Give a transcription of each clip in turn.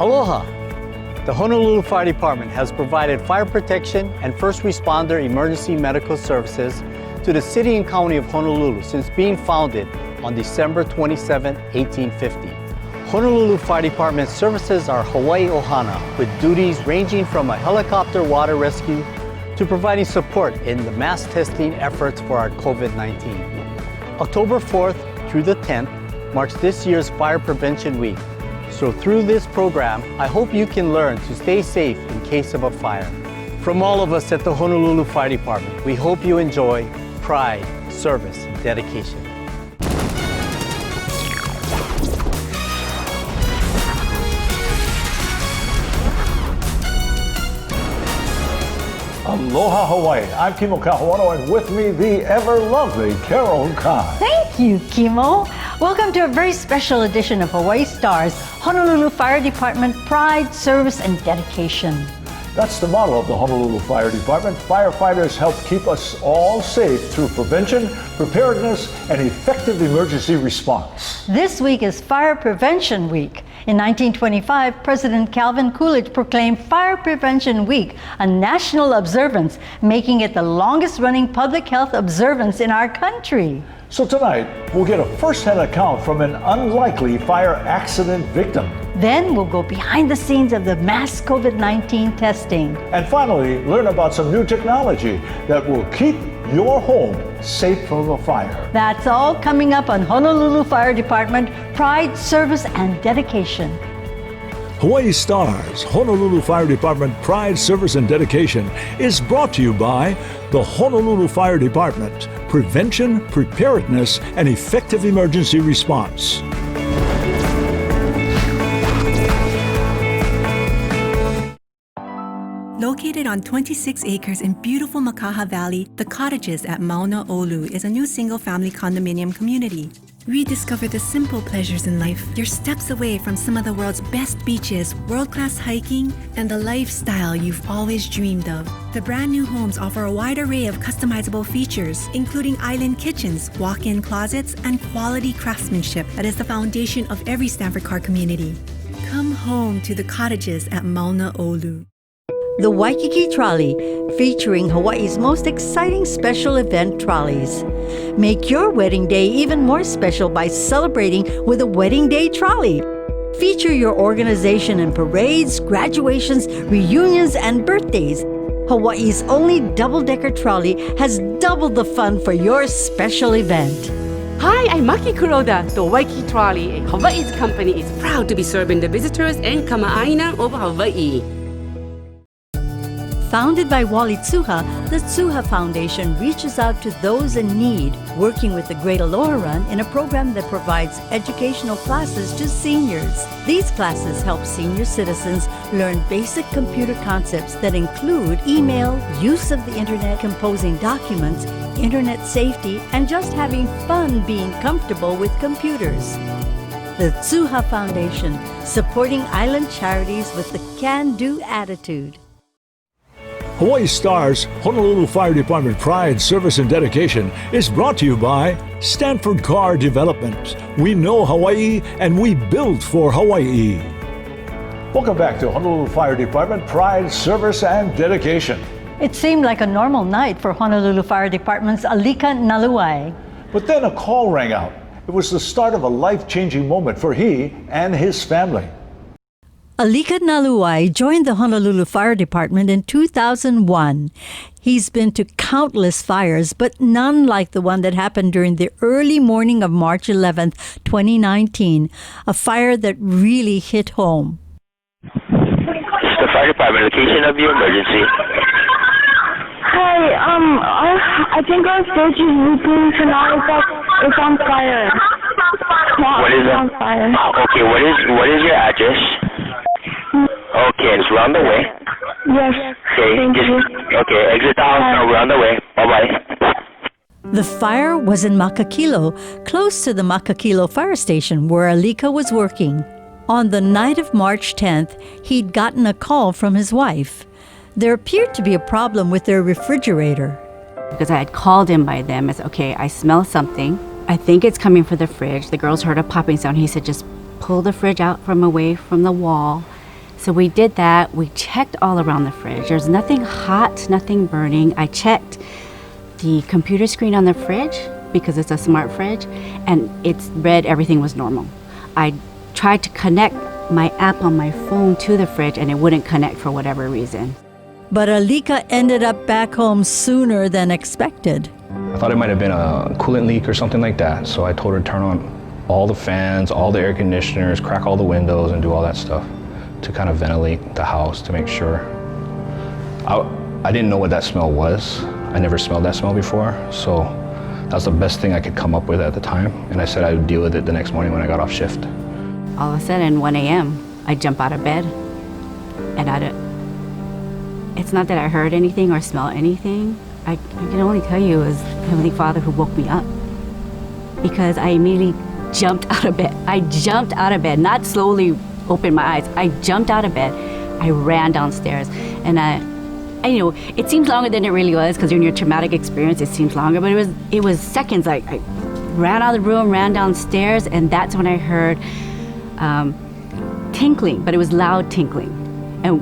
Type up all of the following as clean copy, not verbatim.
Aloha! The Honolulu Fire Department has provided fire protection and first responder emergency medical services to the city and county of Honolulu since being founded on December 27, 1850. Honolulu Fire Department services are Hawaii Ohana, with duties ranging from a helicopter water rescue to providing support in the mass testing efforts for our COVID-19. October 4th through the 10th marks this year's Fire Prevention Week. So through this program, I hope you can learn to stay safe in case of a fire. From all of us at the Honolulu Fire Department, we hope you enjoy pride, service, and dedication. Aloha Hawaii. I'm Kimo Kahuano, and with me the ever-lovely Carol Kai. Thank you, Kimo. Welcome to a very special edition of Hawaii Stars, Honolulu Fire Department Pride, Service, and Dedication. That's the motto of the Honolulu Fire Department. Firefighters help keep us all safe through prevention, preparedness, and effective emergency response. This week is Fire Prevention Week. In 1925, President Calvin Coolidge proclaimed Fire Prevention Week a national observance, making it the longest-running public health observance in our country. So tonight, we'll get a first-hand account from an unlikely fire accident victim. Then we'll go behind the scenes of the mass COVID-19 testing. And finally, learn about some new technology that will keep your home safe from a fire. That's all coming up on Honolulu Fire Department Pride, Service, and Dedication. Hawaii Stars, Honolulu Fire Department Pride, Service, and Dedication is brought to you by the Honolulu Fire Department, Prevention, Preparedness, and Effective Emergency Response. Located on 26 acres in beautiful Makaha Valley, the Cottages at Mauna Olu is a new single-family condominium community. Rediscover the simple pleasures in life. You're steps away from some of the world's best beaches, world-class hiking, and the lifestyle you've always dreamed of. The brand new homes offer a wide array of customizable features, including island kitchens, walk-in closets, and quality craftsmanship that is the foundation of every Stanford Car community. Come home to the Cottages at Mauna Olu. The Waikiki Trolley, featuring Hawaii's most exciting special event trolleys. Make your wedding day even more special by celebrating with a Wedding Day Trolley. Feature your organization in parades, graduations, reunions, and birthdays. Hawaii's only double-decker trolley has doubled the fun for your special event. Hi, I'm Maki Kuroda. The Waikiki Trolley, Hawaii's company, is proud to be serving the visitors and kama'aina of Hawaii. Founded by Wally Tsuha, the Tsuha Foundation reaches out to those in need, working with the Great Aloha Run in a program that provides educational classes to seniors. These classes help senior citizens learn basic computer concepts that include email, use of the internet, composing documents, internet safety, and just having fun being comfortable with computers. The Tsuha Foundation, supporting island charities with the can-do attitude. Hawaii Stars, Honolulu Fire Department Pride, Service, and Dedication is brought to you by Stanford Car Development. We know Hawaii, and we build for Hawaii. Welcome back to Honolulu Fire Department Pride, Service, and Dedication. It seemed like a normal night for Honolulu Fire Department's Alika Naluai. But then a call rang out. It was the start of a life-changing moment for he and his family. Alika Naluai joined the Honolulu Fire Department in 2001. He's been to countless fires, but none like the one that happened during the early morning of March 11th, 2019, a fire that really hit home. The fire department, location of your emergency. Hi, I think our stage is leaking, so now it's on fire. What is it? On fire. Okay, what is your address? Okay, it's around the way. Yes. Okay, thank you. Okay, exit the house now, we're on the way. Bye-bye. The fire was in Makakilo, close to the Makakilo fire station where Alika was working. On the night of March 10th, he'd gotten a call from his wife. There appeared to be a problem with their refrigerator. Because I had called in by them, I said, okay, I smell something. I think it's coming from the fridge. The girls heard a popping sound. He said, just pull the fridge out from away from the wall So we did that. We checked all around the fridge. There's nothing hot, nothing burning. I checked the computer screen on the fridge because it's a smart fridge, and it's read everything was normal. I tried to connect my app on my phone to the fridge, and it wouldn't connect for whatever reason. But Alika ended up back home sooner than expected. I thought it might have been a coolant leak or something like that, so I told her to turn on all the fans, all the air conditioners, crack all the windows, and do all that stuff to kind of ventilate the house to make sure. I didn't know what that smell was. I never smelled that smell before, so that's the best thing I could come up with at the time, and I said I would deal with it the next morning when I got off shift. All of a sudden, 1 a.m., I jump out of bed, and it's not that I heard anything or smelled anything. I can only tell you it was Heavenly Father who woke me up, because I immediately jumped out of bed. I jumped out of bed, not slowly opened my eyes. I jumped out of bed. I ran downstairs, and you know, it seems longer than it really was, because in your traumatic experience, it seems longer, but it was seconds. Like, I ran out of the room, ran downstairs, and that's when I heard tinkling, but it was loud tinkling. And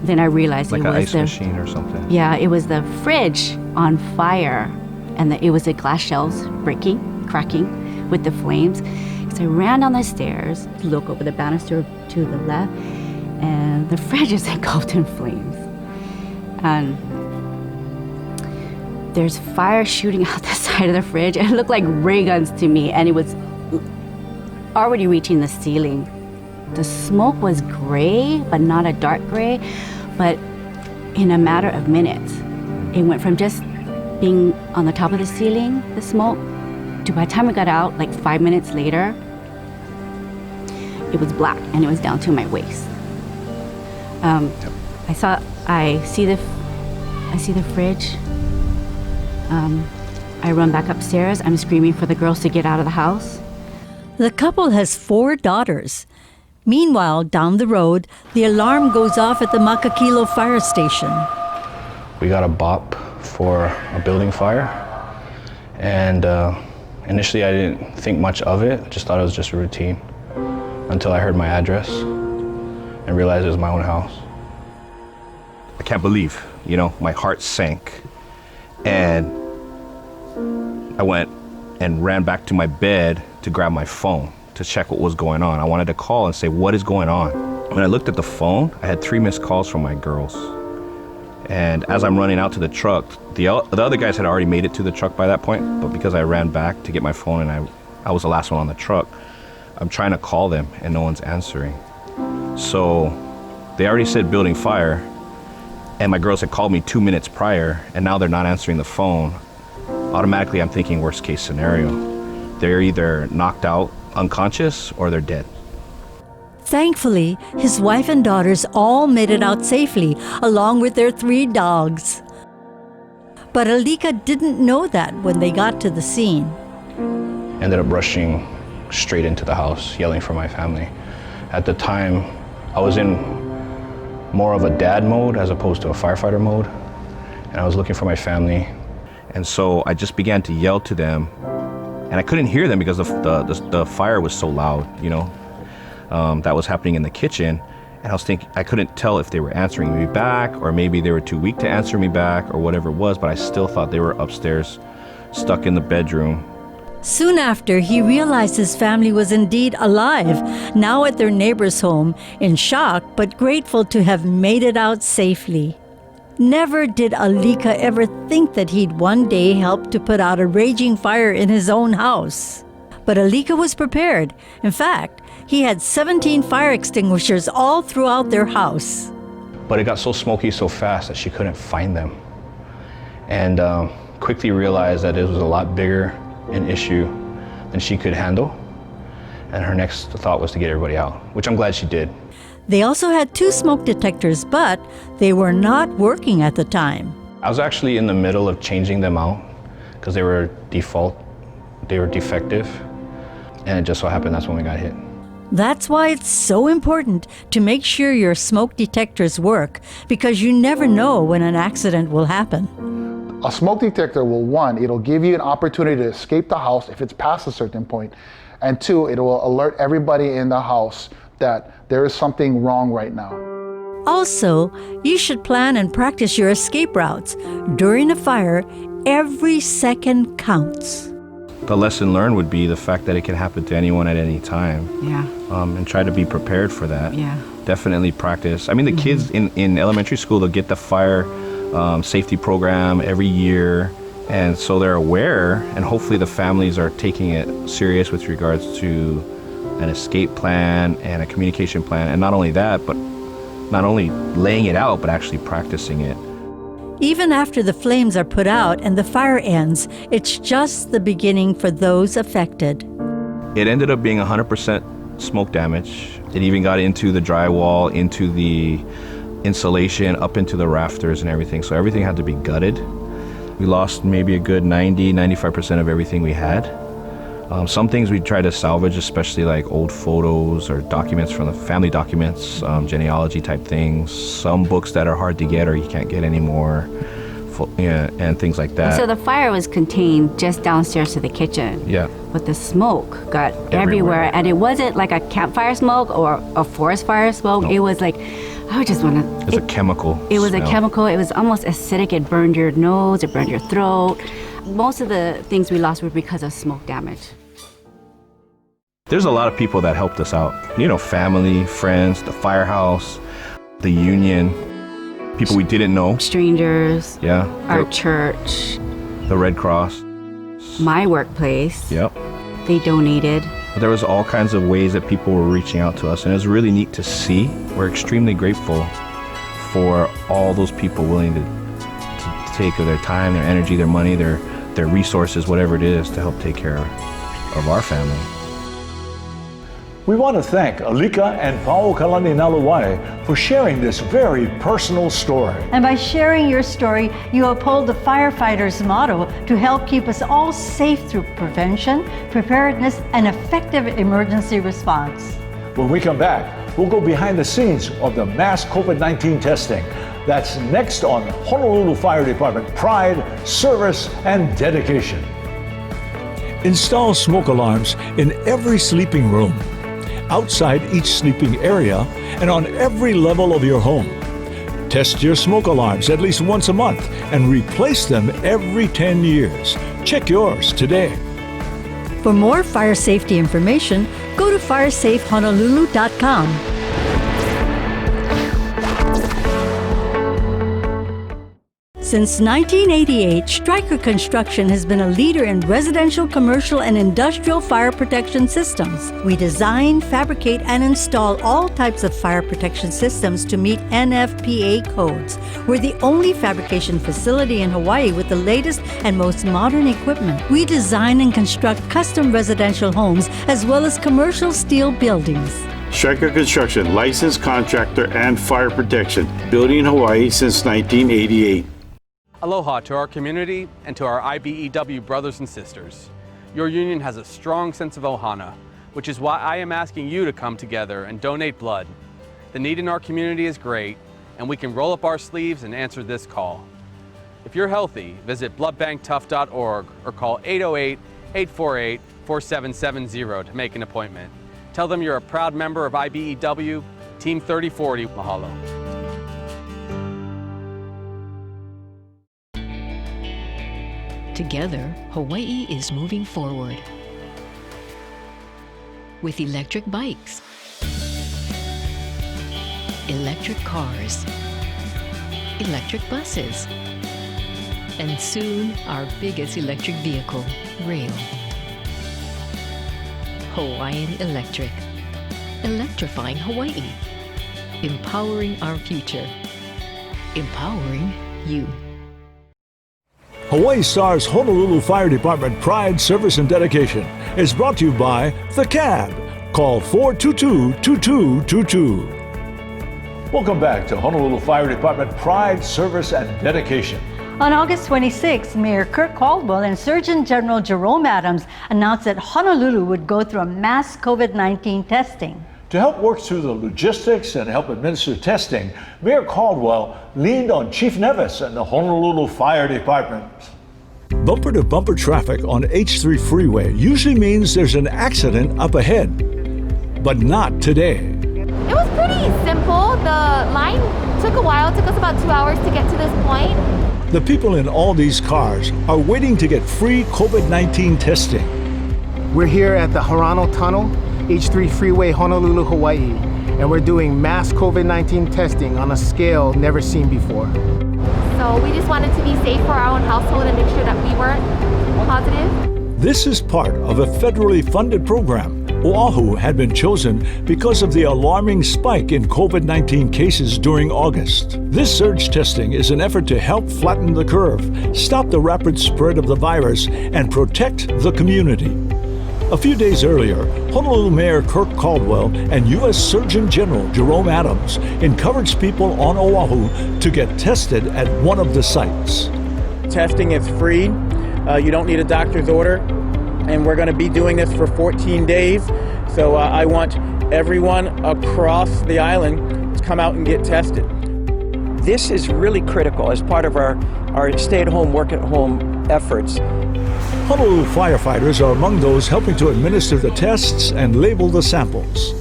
then I realized like it was an ice machine or something. Yeah, it was the fridge on fire, and it was the glass shelves breaking, cracking with the flames. So I ran down the stairs, look over the banister to the left, and the fridge is engulfed in flames. And there's fire shooting out the side of the fridge. It looked like ray guns to me, and it was already reaching the ceiling. The smoke was gray, but not a dark gray. But in a matter of minutes, it went from just being on the top of the ceiling, the smoke, to by the time we got out, like 5 minutes later, it was black and it was down to my waist. I see the fridge. I run back upstairs. I'm screaming for the girls to get out of the house. The couple has 4 daughters. Meanwhile, down the road, the alarm goes off at the Makakilo fire station. We got a BOP for a building fire, and initially I didn't think much of it. I just thought it was just a routine until I heard my address and realized it was my own house. I can't believe, my heart sank, and I went and ran back to my bed to grab my phone to check what was going on. I wanted to call and say, what is going on? When I looked at the phone, I had 3 missed calls from my girls. And as I'm running out to the truck, the other guys had already made it to the truck by that point, but because I ran back to get my phone and I was the last one on the truck, I'm trying to call them and no one's answering. So they already said building fire, and my girls had called me 2 minutes prior, and now they're not answering the phone. Automatically, I'm thinking worst case scenario. They're either knocked out, unconscious, or they're dead. Thankfully, his wife and daughters all made it out safely, along with their 3 dogs. But Alika didn't know that when they got to the scene. Ended up rushing straight into the house, yelling for my family. At the time, I was in more of a dad mode as opposed to a firefighter mode, and I was looking for my family. And so I just began to yell to them, and I couldn't hear them because the fire was so loud, that was happening in the kitchen. And I was thinking, I couldn't tell if they were answering me back, or maybe they were too weak to answer me back, or whatever it was, but I still thought they were upstairs, stuck in the bedroom. Soon after, he realized his family was indeed alive, now at their neighbor's home, in shock but grateful to have made it out safely. Never did Alika ever think that he'd one day help to put out a raging fire in his own house. But Alika was prepared. In fact, he had 17 fire extinguishers all throughout their house. But it got so smoky so fast that she couldn't find them. And quickly realized that it was a lot bigger an issue than she could handle. And her next thought was to get everybody out, which I'm glad she did. They also had 2 smoke detectors, but they were not working at the time. I was actually in the middle of changing them out because they were defective, and it just so happened that's when we got hit. That's why it's so important to make sure your smoke detectors work, because you never know when an accident will happen. A smoke detector will, 1, it'll give you an opportunity to escape the house if it's past a certain point, and 2, it will alert everybody in the house that there is something wrong right now. Also, you should plan and practice your escape routes. During a fire, every second counts. The lesson learned would be the fact that it can happen to anyone at any time. Yeah. And try to be prepared for that. Yeah. Definitely practice. I mean, the kids in elementary school, they'll get the fire safety program every year. And so they're aware, and hopefully the families are taking it serious with regards to an escape plan and a communication plan. And not only that, but not only laying it out, but actually practicing it. Even after the flames are put out and the fire ends, it's just the beginning for those affected. It ended up being 100% smoke damage. It even got into the drywall, into the insulation, up into the rafters and everything. So everything had to be gutted. We lost maybe a good 95% of everything we had. Some things we tried to salvage, especially like old photos or documents from the family documents, genealogy type things, some books that are hard to get or you can't get anymore, and things like that. So the fire was contained just downstairs to the kitchen. Yeah. But the smoke got everywhere. And it wasn't like a campfire smoke or a forest fire smoke. No. It was like, I just want to... It's a chemical It was smell. a chemical. It was almost acidic. It burned your nose. It burned your throat. Most of the things we lost were because of smoke damage. There's a lot of people that helped us out. You know, family, friends, the firehouse, the union, people we didn't know. Strangers. Yeah. Our church. The Red Cross. My workplace. Yep. They donated. There was all kinds of ways that people were reaching out to us, and it was really neat to see. We're extremely grateful for all those people willing to take their time, their energy, their money, their resources, whatever it is, to help take care of our family. We want to thank Alika and Paukalani Naluwai for sharing this very personal story. And by sharing your story, you uphold the Firefighter's motto to help keep us all safe through prevention, preparedness, and effective emergency response. When we come back, we'll go behind the scenes of the mass COVID-19 testing. That's next on Honolulu Fire Department Pride, Service, and Dedication. Install smoke alarms in every sleeping room, outside each sleeping area, and on every level of your home. Test your smoke alarms at least once a month and replace them every 10 years. Check yours today. For more fire safety information, go to firesafehonolulu.com. Since 1988, Stryker Construction has been a leader in residential, commercial, and industrial fire protection systems. We design, fabricate, and install all types of fire protection systems to meet NFPA codes. We're the only fabrication facility in Hawaii with the latest and most modern equipment. We design and construct custom residential homes as well as commercial steel buildings. Stryker Construction, licensed contractor and fire protection, building in Hawaii since 1988. Aloha to our community and to our IBEW brothers and sisters. Your union has a strong sense of ohana, which is why I am asking you to come together and donate blood. The need in our community is great, and we can roll up our sleeves and answer this call. If you're healthy, visit bloodbanktough.org or call 808-848-4770 to make an appointment. Tell them you're a proud member of IBEW, Team 3040. Mahalo. Together, Hawaii is moving forward with electric bikes, electric cars, electric buses, and soon our biggest electric vehicle, rail. Hawaiian Electric, electrifying Hawaii, empowering our future, empowering you. Hawaii Star's Honolulu Fire Department Pride, Service, and Dedication is brought to you by The Cab. Call 422-2222. Welcome back to Honolulu Fire Department Pride, Service, and Dedication. On August 26, Mayor Kirk Caldwell and Surgeon General Jerome Adams announced that Honolulu would go through a mass COVID-19 testing. To help work through the logistics and help administer testing, Mayor Caldwell leaned on Chief Nevis and the Honolulu Fire Department. Bumper-to-bumper traffic on H3 freeway usually means there's an accident up ahead, but not today. pretty simple. The line took a while. It took us about 2 hours to get to this point. The people in all these cars are waiting to get free COVID-19 testing. We're here at the Harano Tunnel, H3 Freeway, Honolulu, Hawaii, and we're doing mass COVID-19 testing on a scale never seen before. So we just wanted to be safe for our own household and make sure that we weren't positive. This is part of a federally funded program. Oahu had been chosen because of the alarming spike in COVID-19 cases during August. This surge testing is an effort to help flatten the curve, stop the rapid spread of the virus, and protect the community. A few days earlier, Honolulu Mayor Kirk Caldwell and U.S. Surgeon General Jerome Adams encouraged people on Oahu to get tested at one of the sites. Testing is free. You don't need a doctor's order. And we're going to be doing this for 14 days. So I want everyone across the island to come out and get tested. This is really critical as part of our stay-at-home, work-at-home efforts. Honolulu firefighters are among those helping to administer the tests and label the samples.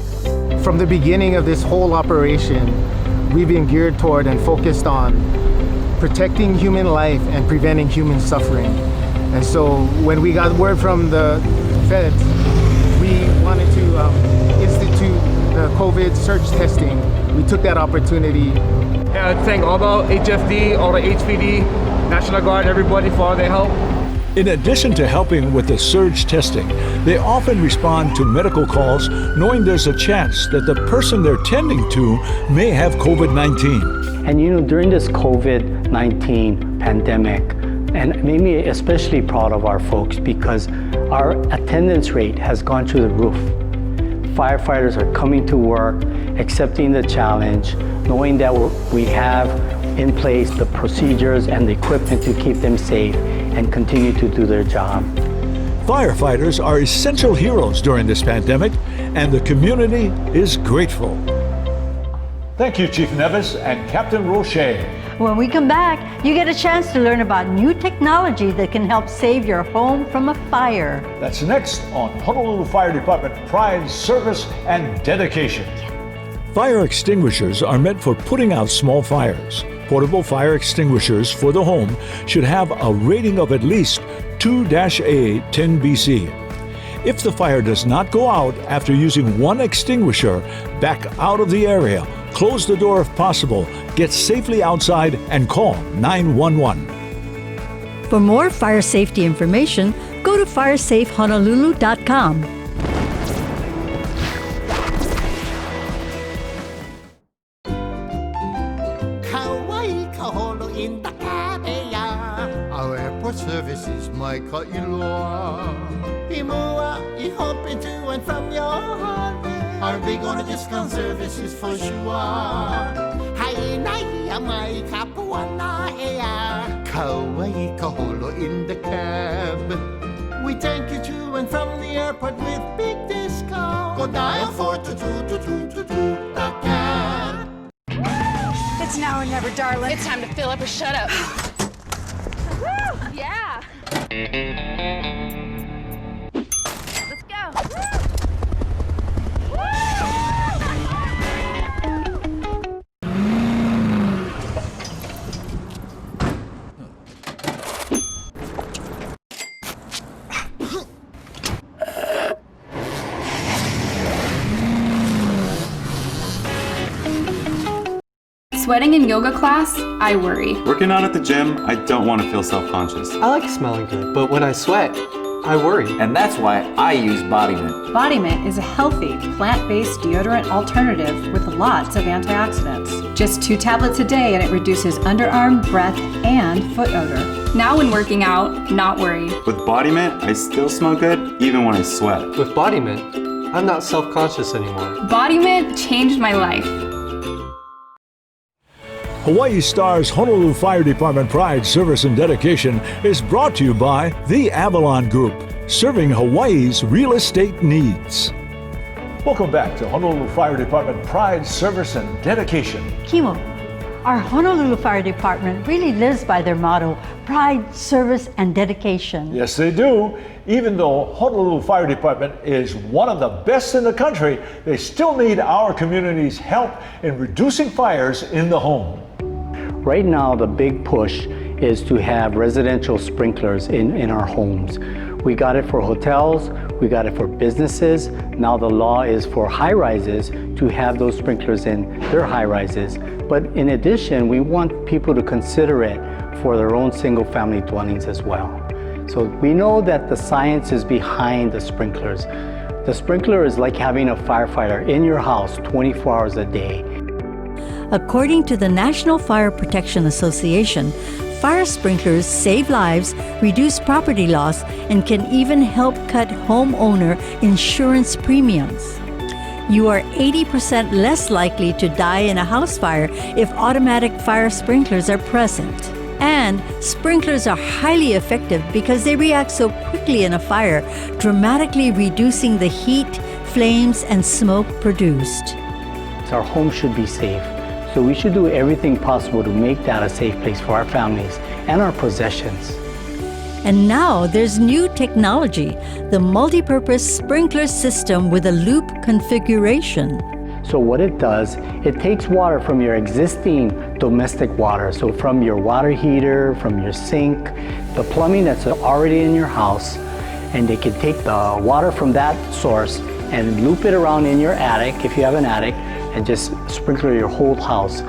From the beginning of this whole operation, we've been geared toward and focused on protecting human life and preventing human suffering. And so when we got word from the feds, we wanted to institute the COVID surge testing. We took that opportunity. I thank all the HFD, all the HPD, National Guard, everybody for all their help. In addition to helping with the surge testing, they often respond to medical calls knowing there's a chance that the person they're tending to may have COVID-19. And you know, during this COVID-19 pandemic, and made me especially proud of our folks because our attendance rate has gone through the roof. Firefighters are coming to work, accepting the challenge, knowing that we have in place the procedures and the equipment to keep them safe and continue to do their job. Firefighters are essential heroes during this pandemic, and the community is grateful. Thank you, Chief Nevis and Captain Roche. When we come back, you get a chance to learn about new technology that can help save your home from a fire. That's next on Honolulu Fire Department Pride, Service, and Dedication. Fire extinguishers are meant for putting out small fires. Portable fire extinguishers for the home should have a rating of at least 2-A 10 BC. If the fire does not go out after using one extinguisher, back out of the area, close the door if possible, get safely outside, and call 911. For more fire safety information, go to firesafehonolulu.com. Our airport service is my kailoa. Himua, ihopin to and from your heart. Our big on a discount service is for sure. Hai nai mai kapuana ea. Kawaii kaholo in the cab. We take you to and from the airport with big discount. Go dial 4222222 the cab. It's now or never, darling. It's time to fill up or shut up. Yeah. Let's go. Sweating in yoga class, I worry. Working out at the gym, I don't want to feel self-conscious. I like smelling good, but when I sweat, I worry. And that's why I use Body Mint. Body Mint is a healthy, plant-based deodorant alternative with lots of antioxidants. Just 2 tablets a day and it reduces underarm, breath, and foot odor. Now when working out, not worry. With Body Mint, I still smell good even when I sweat. With Body Mint, I'm not self-conscious anymore. Body Mint changed my life. Hawaii Star's Honolulu Fire Department Pride, Service, and Dedication is brought to you by the Avalon Group, serving Hawaii's real estate needs. Welcome back to Honolulu Fire Department Pride, Service, and Dedication. Kimo, Our Honolulu Fire Department really lives by their motto, pride, service, and dedication. Yes, they do. Even though Honolulu Fire Department is one of the best in the country, they still need our community's help in reducing fires in the home. Right now, the big push is to have residential sprinklers in our homes. We got it for hotels, we got it for businesses. Now the law is for high-rises to have those sprinklers in their high-rises. But in addition, we want people to consider it for their own single-family dwellings as well. So we know that the science is behind the sprinklers. The sprinkler is like having a firefighter in your house 24 hours a day. According to the National Fire Protection Association, fire sprinklers save lives, reduce property loss, and can even help cut homeowner insurance premiums. You are 80% less likely to die in a house fire if automatic fire sprinklers are present. And sprinklers are highly effective because they react so quickly in a fire, dramatically reducing the heat, flames, and smoke produced. Our home should be safe. So we should do everything possible to make that a safe place for our families and our possessions. And now there's new technology, the multi-purpose sprinkler system with a loop configuration. So what it does, it takes water from your existing domestic water. So from your water heater, from your sink, the plumbing that's already in your house, and they can take the water from that source and loop it around in your attic, if you have an attic, and just sprinkler your whole house.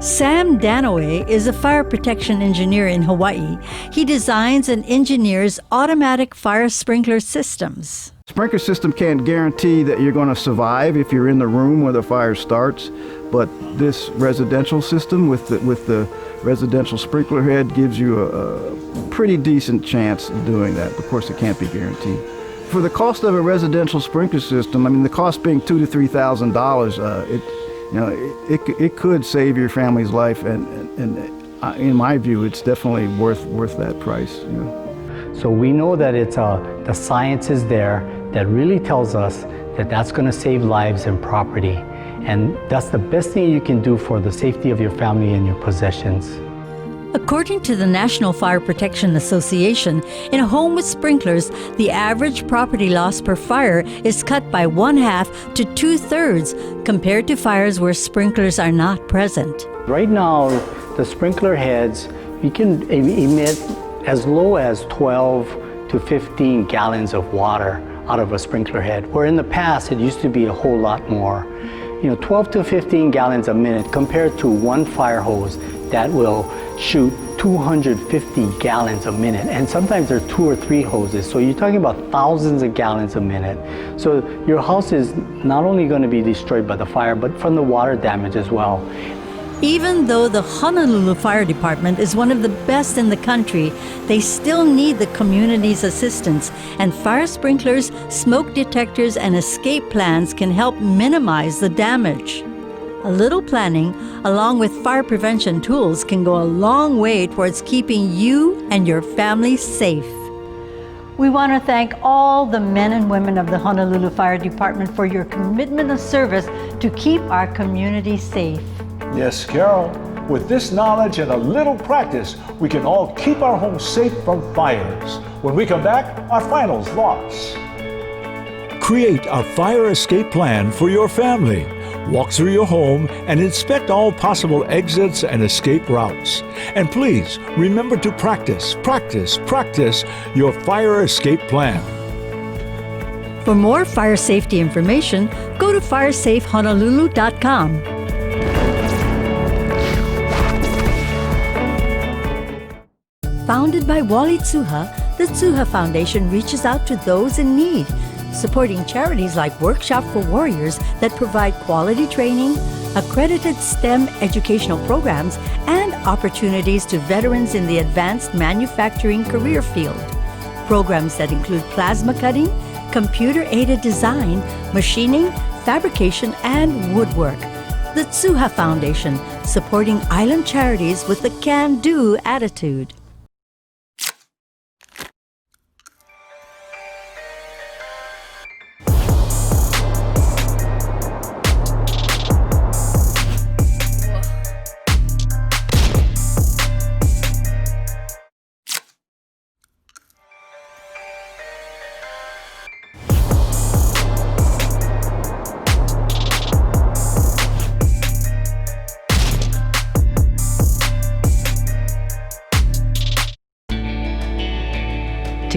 Sam Danaway is a fire protection engineer in Hawaii. He designs and engineers automatic fire sprinkler systems. Sprinkler system can't guarantee that you're going to survive if you're in the room where the fire starts, but this residential system with the residential sprinkler head gives you a pretty decent chance of doing that. Of course, it can't be guaranteed. For the cost of a residential sprinkler system, I mean, the cost being $2,000 to $3,000, it could save your family's life, and in my view, it's definitely worth that price. So we know that it's the science is there that really tells us that that's going to save lives and property, and that's the best thing you can do for the safety of your family and your possessions. According to the National Fire Protection Association, in a home with sprinklers, the average property loss per fire is cut by 1/2 to 2/3 compared to fires where sprinklers are not present. Right now, the sprinkler heads, you can emit as low as 12 to 15 gallons of water out of a sprinkler head, where in the past it used to be a whole lot more. 12 to 15 gallons a minute compared to one fire hose that will shoot 250 gallons a minute, and sometimes there are 2 or 3 hoses, so you're talking about thousands of gallons a minute. So your house is not only going to be destroyed by the fire, but from the water damage as well. Even though the Honolulu Fire Department is one of the best in the country, they still need the community's assistance, and fire sprinklers, smoke detectors, and escape plans can help minimize the damage. A little planning, along with fire prevention tools, can go a long way towards keeping you and your family safe. We want to thank all the men and women of the Honolulu Fire Department for your commitment of service to keep our community safe. Yes, Carol. With this knowledge and a little practice, we can all keep our homes safe from fires. When we come back, our final thoughts. Create a fire escape plan for your family. Walk through your home and inspect all possible exits and escape routes. And please remember to practice your fire escape plan. For more fire safety information, go to firesafehonolulu.com. Founded by Wally Tsuha, the Tsuha Foundation reaches out to those in need, supporting charities like Workshop for Warriors that provide quality training, accredited STEM educational programs, and opportunities to veterans in the advanced manufacturing career field. Programs that include plasma cutting, computer-aided design, machining, fabrication, and woodwork. The Tsuha Foundation, supporting island charities with the can-do attitude.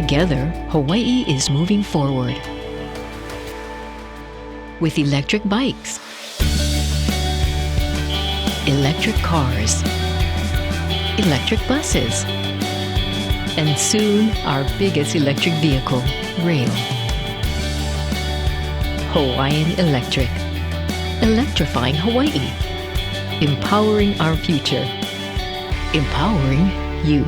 Together, Hawaii is moving forward. With electric bikes, electric cars, electric buses, and soon our biggest electric vehicle, rail. Hawaiian Electric. Electrifying Hawaii. Empowering our future. Empowering you.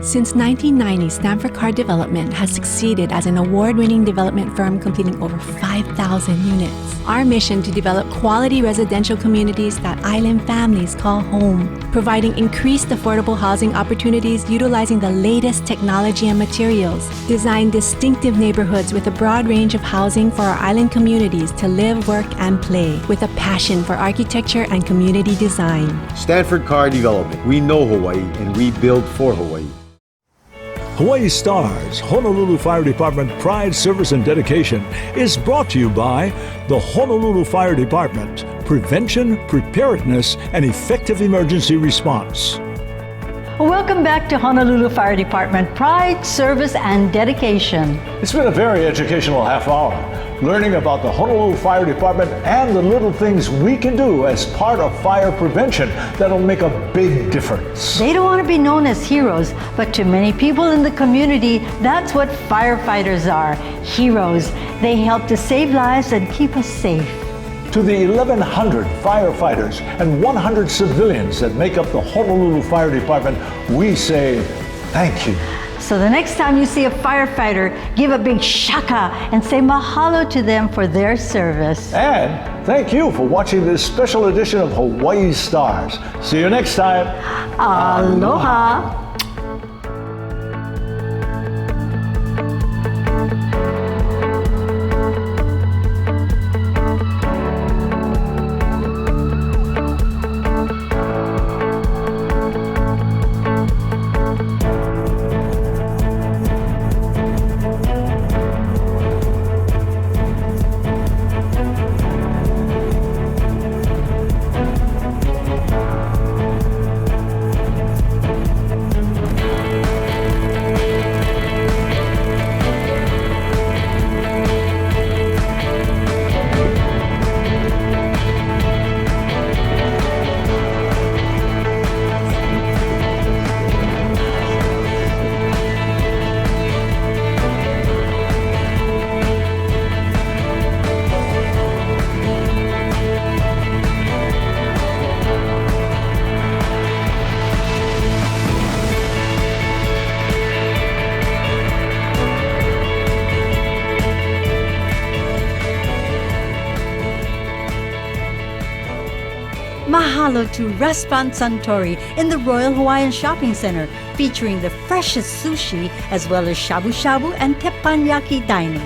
Since 1990, Stanford Car Development has succeeded as an award-winning development firm completing over 5,000 units. Our mission to develop quality residential communities that island families call home, providing increased affordable housing opportunities utilizing the latest technology and materials, design distinctive neighborhoods with a broad range of housing for our island communities to live, work, and play, with a passion for architecture and community design. Stanford Car Development. We know Hawaii and we build for Hawaii. Hawaii Stars, Honolulu Fire Department Pride, Service, and Dedication is brought to you by the Honolulu Fire Department, Prevention, Preparedness, and Effective Emergency Response. Welcome back to Honolulu Fire Department Pride, Service, and Dedication. It's been a very educational half hour, learning about the Honolulu Fire Department and the little things we can do as part of fire prevention that'll make a big difference. They don't want to be known as heroes, but to many people in the community, that's what firefighters are, heroes. They help to save lives and keep us safe. To the 1,100 firefighters and 100 civilians that make up the Honolulu Fire Department, we say thank you. So the next time you see a firefighter, give a big shaka and say mahalo to them for their service. And thank you for watching this special edition of Hawaii Stars. See you next time. Aloha. Mahalo to Restaurant Suntory in the Royal Hawaiian Shopping Center, featuring the freshest sushi as well as shabu shabu and teppanyaki dining.